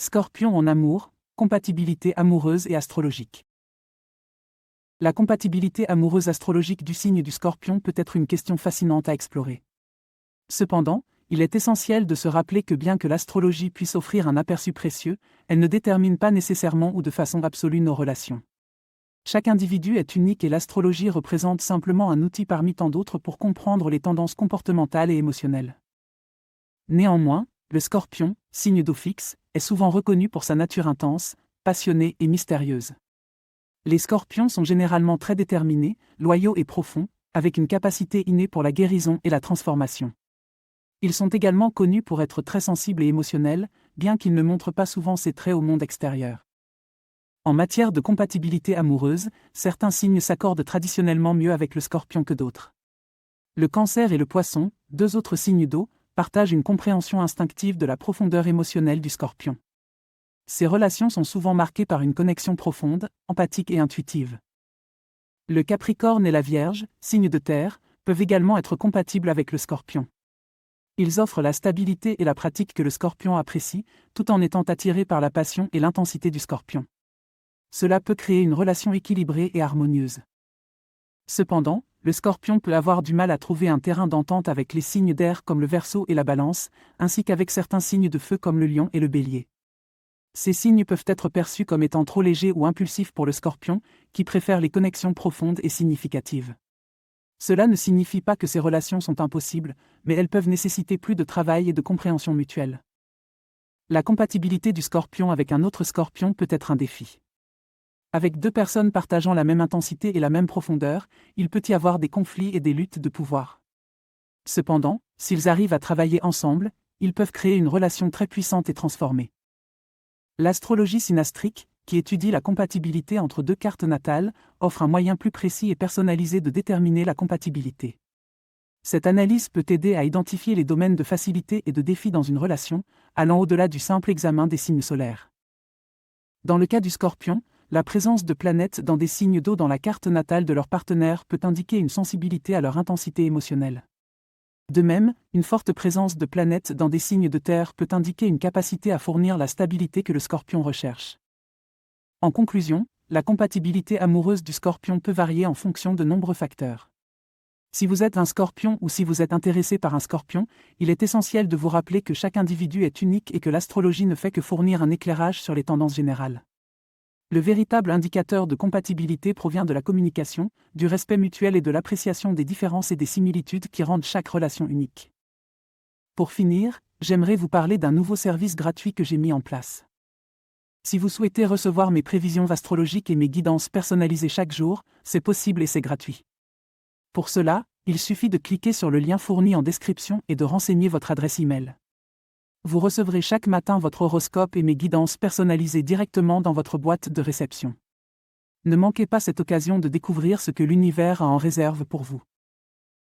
Scorpion en amour, compatibilité amoureuse et astrologique. La compatibilité amoureuse astrologique du signe du Scorpion peut être une question fascinante à explorer. Cependant, il est essentiel de se rappeler que bien que l'astrologie puisse offrir un aperçu précieux, elle ne détermine pas nécessairement ou de façon absolue nos relations. Chaque individu est unique et l'astrologie représente simplement un outil parmi tant d'autres pour comprendre les tendances comportementales et émotionnelles. Néanmoins, le Scorpion, signe d'eau fixe, est souvent reconnu pour sa nature intense, passionnée et mystérieuse. Les Scorpions sont généralement très déterminés, loyaux et profonds, avec une capacité innée pour la guérison et la transformation. Ils sont également connus pour être très sensibles et émotionnels, bien qu'ils ne montrent pas souvent ces traits au monde extérieur. En matière de compatibilité amoureuse, certains signes s'accordent traditionnellement mieux avec le Scorpion que d'autres. Le Cancer et le Poisson, deux autres signes d'eau, partagent une compréhension instinctive de la profondeur émotionnelle du Scorpion. Ces relations sont souvent marquées par une connexion profonde, empathique et intuitive. Le Capricorne et la Vierge, signes de terre, peuvent également être compatibles avec le Scorpion. Ils offrent la stabilité et la pratique que le Scorpion apprécie, tout en étant attirés par la passion et l'intensité du Scorpion. Cela peut créer une relation équilibrée et harmonieuse. Cependant, le Scorpion peut avoir du mal à trouver un terrain d'entente avec les signes d'air comme le Verseau et la Balance, ainsi qu'avec certains signes de feu comme le Lion et le Bélier. Ces signes peuvent être perçus comme étant trop légers ou impulsifs pour le Scorpion, qui préfère les connexions profondes et significatives. Cela ne signifie pas que ces relations sont impossibles, mais elles peuvent nécessiter plus de travail et de compréhension mutuelle. La compatibilité du Scorpion avec un autre Scorpion peut être un défi. Avec deux personnes partageant la même intensité et la même profondeur, il peut y avoir des conflits et des luttes de pouvoir. Cependant, s'ils arrivent à travailler ensemble, ils peuvent créer une relation très puissante et transformée. L'astrologie synastrique, qui étudie la compatibilité entre deux cartes natales, offre un moyen plus précis et personnalisé de déterminer la compatibilité. Cette analyse peut aider à identifier les domaines de facilité et de défi dans une relation, allant au-delà du simple examen des signes solaires. Dans le cas du Scorpion, la présence de planètes dans des signes d'eau dans la carte natale de leur partenaire peut indiquer une sensibilité à leur intensité émotionnelle. De même, une forte présence de planètes dans des signes de terre peut indiquer une capacité à fournir la stabilité que le Scorpion recherche. En conclusion, la compatibilité amoureuse du Scorpion peut varier en fonction de nombreux facteurs. Si vous êtes un Scorpion ou si vous êtes intéressé par un Scorpion, il est essentiel de vous rappeler que chaque individu est unique et que l'astrologie ne fait que fournir un éclairage sur les tendances générales. Le véritable indicateur de compatibilité provient de la communication, du respect mutuel et de l'appréciation des différences et des similitudes qui rendent chaque relation unique. Pour finir, j'aimerais vous parler d'un nouveau service gratuit que j'ai mis en place. Si vous souhaitez recevoir mes prévisions astrologiques et mes guidances personnalisées chaque jour, c'est possible et c'est gratuit. Pour cela, il suffit de cliquer sur le lien fourni en description et de renseigner votre adresse e-mail. Vous recevrez chaque matin votre horoscope et mes guidances personnalisées directement dans votre boîte de réception. Ne manquez pas cette occasion de découvrir ce que l'univers a en réserve pour vous.